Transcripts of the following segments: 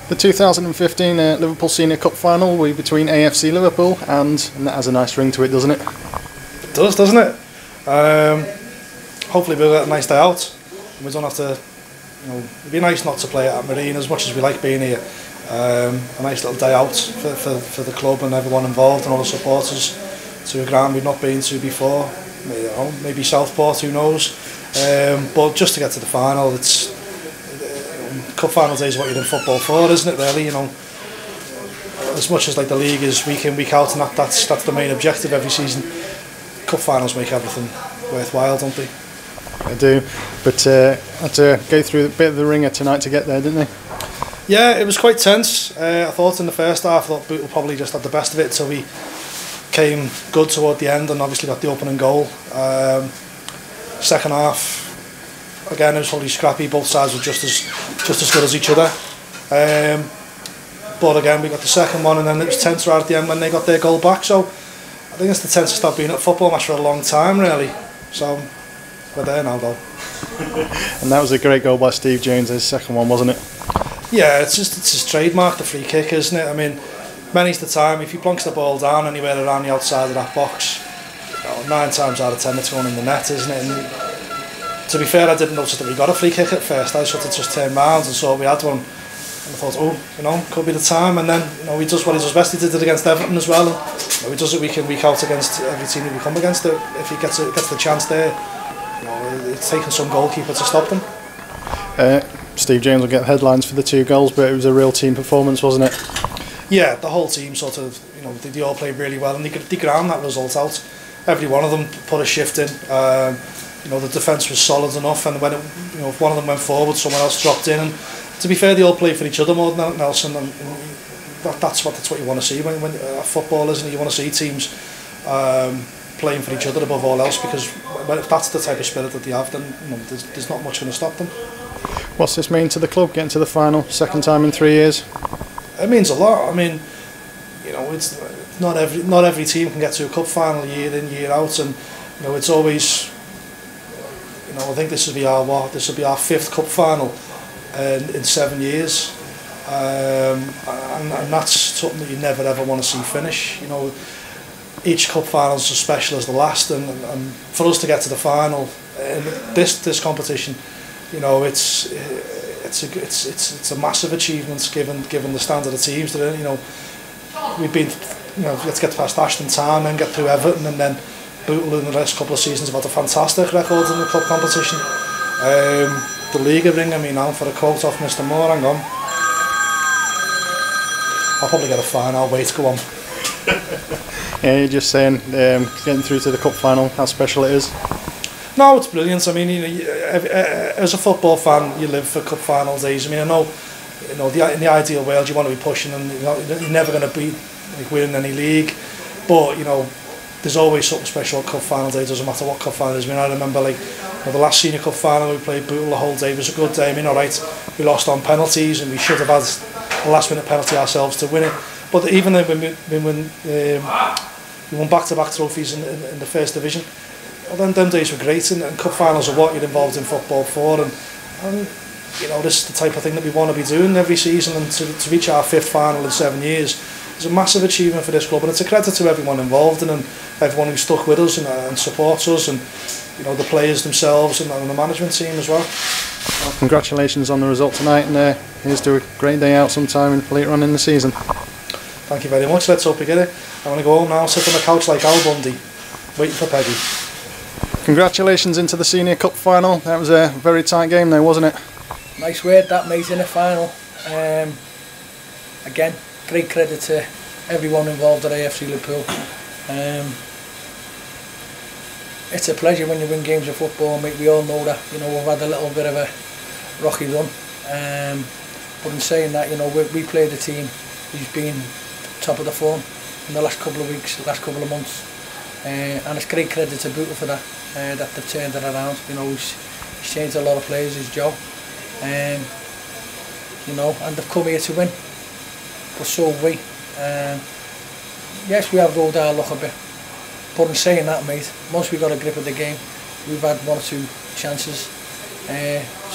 The 2015 Liverpool Senior Cup final will be between AFC Liverpool and that has a nice ring to it, doesn't it? It does, doesn't it? Hopefully we'll get a nice day out. We don't have to, it'd be nice not to play at Marine as much as we like being here. A nice little day out for the club and everyone involved and all the supporters to a ground we've not been to before. Maybe Southport, who knows? But just to get to the final, it's cup final day is what you're in football for, isn't it? Really, as much as like the league is week in week out, and that's the main objective every season. Cup finals make everything worthwhile, don't they? They do, but had to go through a bit of the ringer tonight to get there, didn't they? Yeah, it was quite tense. I thought in the first half, Bootle probably just had the best of it until we came good toward the end and obviously got the opening goal. Second half, again, it was probably scrappy. Both sides were just as good as each other. But again, we got the second one, and then it was tense right at the end when they got their goal back. So I think it's the tensest I've been at a football match for a long time, really. So we're there now, though. And that was a great goal by Steve Jones, his second one, wasn't it? Yeah, it's his trademark, the free kick, isn't it? I mean, many's the time if he plonks the ball down anywhere around the outside of that box, 9 times out of 10 it's going in the net, isn't it? And to be fair, I didn't notice that we got a free kick at first. I sort of just turned round and saw we had one, and I thought, could be the time. And then, he does what he does best. He did it against Everton as well. And, he does it week in, week out against every team that we come against. If he gets the chance there, it's taking some goalkeeper to stop them. Steve James will get headlines for the 2 goals, but it was a real team performance, wasn't it? Yeah, the whole team sort of, they all played really well, and they ground that result out. Every one of them put a shift in. The defence was solid enough, and when if one of them went forward, someone else dropped in. And to be fair, they all played for each other more than anything else, and that's what you want to see when football, isn't it? You want to see teams playing for each other above all else, because if that's the type of spirit that they have, then there's not much going to stop them. What's this mean to the club, getting to the final, second time in 3 years? It means a lot. I mean, it's not every team can get to a cup final year in, year out, and it's always, I think this will be our 5th cup final in 7 years, and that's something that you never ever want to see finish. Each cup final is as special as the last, and for us to get to the final in this competition, it's a massive achievement given the standard of teams that are. We've been, let's get past Ashton Town and get through Everton, and then Bootle in the last couple of seasons have had a fantastic record in the club competition. The league are ringing me now for a quote off Mr. Moore. Hang on. I'll probably get a fine. I'll wait. Go on. Yeah, you're just saying getting through to the cup final, how special it is. No, it's brilliant. I mean, as a football fan, you live for cup final days. I mean, I know, in the ideal world, you want to be pushing, and you're never going to be winning any league, but there's always something special at cup final day. Doesn't matter what cup final it is. I mean, I remember the last senior cup final we played Bootle the whole day. It was a good day. I mean, all right, we lost on penalties, and we should have had a last minute penalty ourselves to win it. But even then, when we won back-to-back trophies in the first division, well, them days were great, and cup finals are what you're involved in football for, and this is the type of thing that we want to be doing every season, and to reach our 5th final in 7 years is a massive achievement for this club, and it's a credit to everyone involved and everyone who stuck with us and supports us, and the players themselves and the management team as well. Well, congratulations on the result tonight, and here's to a great day out sometime later on in the season. Thank you very much. Let's hope we get it. I want to go home now, sit on the couch like Al Bundy, waiting for Peggy. Congratulations into the Senior Cup final. That was a very tight game there, wasn't it? Nice word that, mate, in the final. Again, great credit to everyone involved at AFC Liverpool. It's a pleasure when you win games of football, mate. We all know that. We've had a little bit of a rocky run. But in saying that, we played a team who's been top of the form in the last couple of weeks, the last couple of months. And it's great credit to Bootle for that. That they've turned it around. He's changed a lot of players, he's Joe. And they've come here to win. But so have we. Yes, we have rolled our luck a bit. But in saying that, mate, once we got a grip of the game, we've had 1 or 2 chances.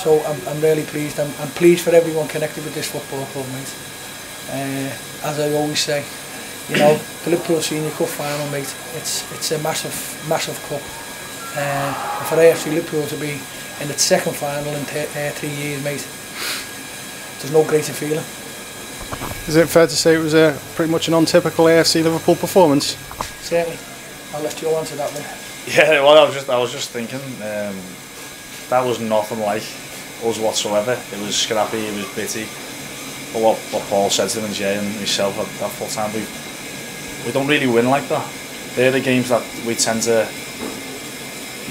So I'm really pleased. I'm pleased for everyone connected with this football club, mate. As I always say, you know, the Liverpool Senior Cup final, mate, it's a massive cup. And for AFC Liverpool to be in its second final in 3 years, mate, there's no greater feeling. Is it fair to say it was pretty much an untypical AFC Liverpool performance? Certainly. I'll let you answer that one. Yeah, well, I was just thinking, that was nothing like us whatsoever. It was scrappy, it was bitty. But what Paul said to them and Jay and myself at full time, we don't really win like that. They're the games that we tend to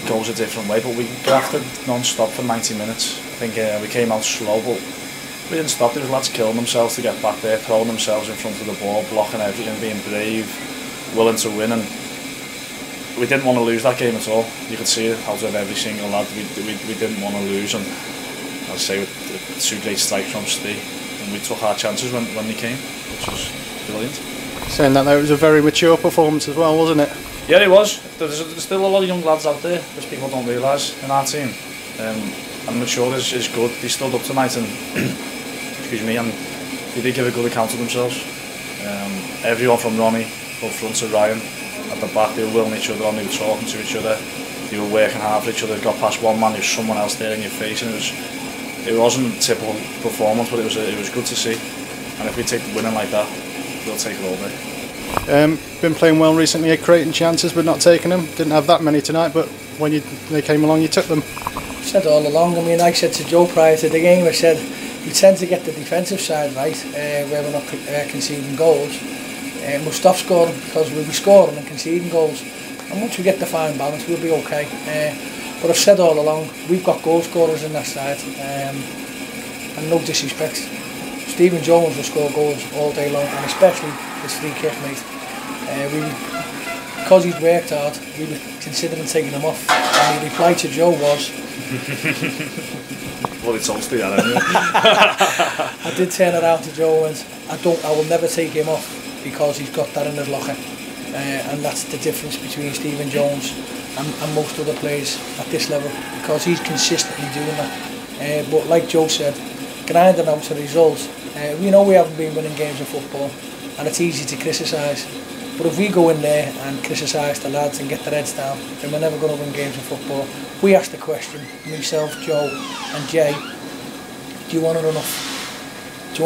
go a different way, but we grafted non-stop for 90 minutes. I think we came out slow, but we didn't stop. There was lads killing themselves to get back there, throwing themselves in front of the ball, blocking everything, being brave, willing to win, and we didn't want to lose that game at all. You could see it out of every single lad. We didn't want to lose, and I'd say with 2 great strikes from Steve, and we took our chances when they came, which was brilliant. Saying that, though, it was a very mature performance as well, wasn't it? Yeah, it was. There's still a lot of young lads out there, which people don't realise in our team. And mature is good. They stood up tonight and excuse me, and they did give a good account of themselves. Everyone from Ronnie up front to Ryan at the back, they were willing each other on, they were talking to each other, they were working hard for each other. They got past one man, there was someone else there in your face, and it wasn't a typical performance, but it was good to see. And if we take winning like that, we'll take it all day. Been playing well recently, creating chances but not taking them. Didn't have that many tonight, but when they came along, you took them. I said all along. I mean, I said to Joe prior to the game, I said we tend to get the defensive side right, where we're not conceding goals. We'll stop scoring because we'll be scoring and conceding goals. And once we get the fine balance, we'll be okay. But I've said all along, we've got goal scorers in that side, and no disrespect, Stephen Jones will score goals all day long, and especially his free kick, mate. Because he's worked hard, we were considering taking him off, and the reply to Joe was, well, it's obviously that, anyway. I did turn around to Joe and I will never take him off because he's got that in his locker, and that's the difference between Stephen Jones and most other players at this level, because he's consistently doing that. But like Joe said, grinding out the results. We know we haven't been winning games of football, and it's easy to criticise. But if we go in there and criticise the lads and get their heads down, then we're never going to win games of football. We asked the question, myself, Joe and Jay, do you want it enough? Do you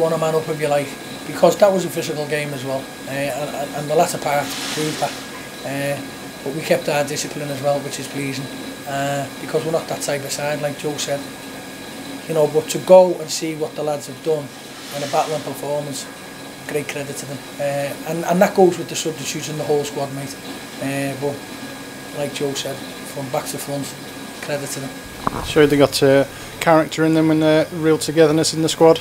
want to man up if you like? Because that was a physical game as well, and the latter part proved that. But we kept our discipline as well, which is pleasing, because we're not that type of side, like Joe said. You know, but to go and see what the lads have done in a battling performance, great credit to them, and that goes with the substitutes and the whole squad, mate. But like Joe said, from back to front, credit to them. Sure, they got character in them and real togetherness in the squad.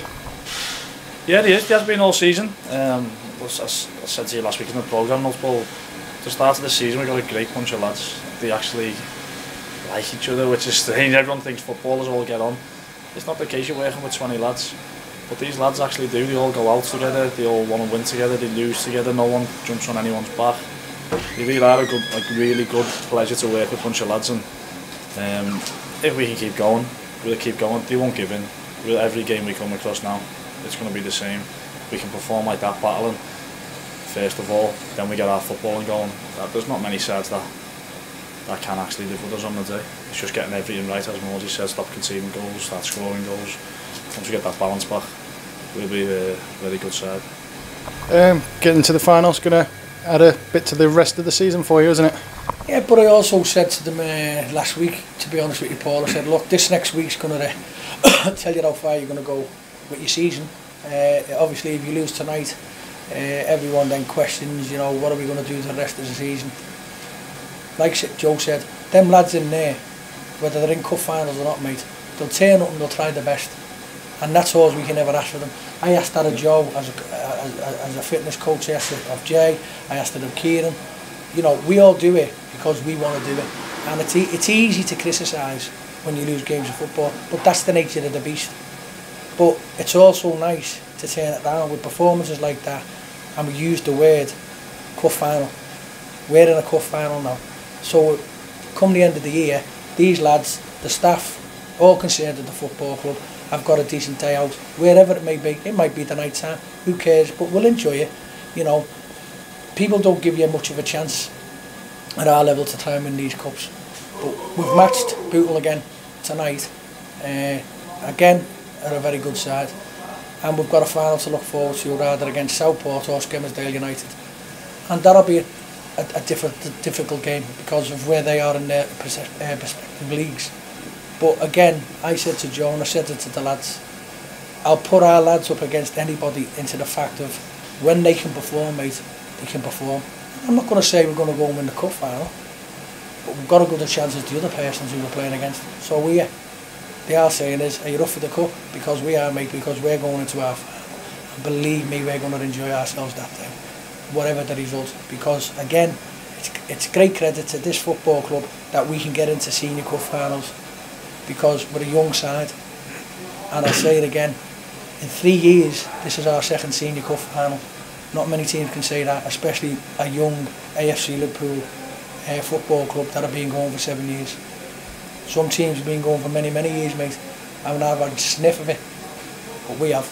Yeah, there has been all season. As I said to you last week in the programme, at the start of the season we got a great bunch of lads. They actually like each other, which is strange. Everyone thinks footballers all get on. It's not the case. You're working with 20 lads. But these lads actually do. They all go out together. They all want to win together. They lose together. No one jumps on anyone's back. They really are a really good pleasure to work with a bunch of lads. And if we can keep going, we'll keep going. They won't give in. Every game we come across now, it's going to be the same. We can perform like that, battling first of all. Then we get our footballing going. There's not many sides that can actually live with us on the day. It's just getting everything right, as Moses said. Stop conceding goals, start scoring goals. Once we get that balance back, we'll be a very good side. Getting to the finals going to add a bit to the rest of the season for you, isn't it? Yeah, but I also said to them last week, to be honest with you, Paul, I said, look, this next week's going to tell you how far you're going to go with your season. Obviously, if you lose tonight, everyone then questions, you know, what are we going to do the rest of the season? Like Joe said, them lads in there, whether they're in cup finals or not, mate, they'll turn up and they'll try their best. And that's all we can ever ask for them. I asked that of Joe as a fitness coach, I asked it of Jay, I asked it of Kieran. You know, we all do it because we want to do it. And it's easy to criticise when you lose games of football, but that's the nature of the beast. But it's also nice to turn it around with performances like that, and we use the word cup final. We're in a cup final now. So come the end of the year, these lads, the staff, all concerned at the football club have got a decent day out, wherever it may be. It might be the night time, who cares, but we'll enjoy it. You know, people don't give you much of a chance at our level to try and win these cups, but we've matched Bootle again tonight, again are a very good side, and we've got a final to look forward to, rather against Southport or Skelmersdale United, and that'll be a difficult game because of where they are in their respective leagues. But again, I said to Joe, and I said it to the lads, I'll put our lads up against anybody into the fact of when they can perform, mate, they can perform. I'm not going to say we're going to go and win the cup final, but we've got a good chance as the other persons who we're playing against. So they are saying is, are you up for the cup? Because we are, mate, because we're going into our final. And believe me, we're going to enjoy ourselves that day, whatever the result. Because again, it's great credit to this football club that we can get into senior cup finals, because we're a young side. And I'll say it again, in 3 years, this is our second senior cup final. Not many teams can say that, especially a young AFC Liverpool football club that have been going for 7 years. Some teams have been going for many, many years, mate. I haven't had a sniff of it, but we have.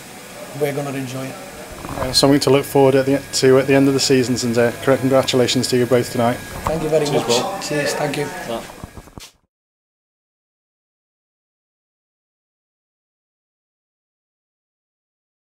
We're going to enjoy it. Something to look forward to at the end of the season, and congratulations to you both tonight. Thank you very much. Cheers, thank you.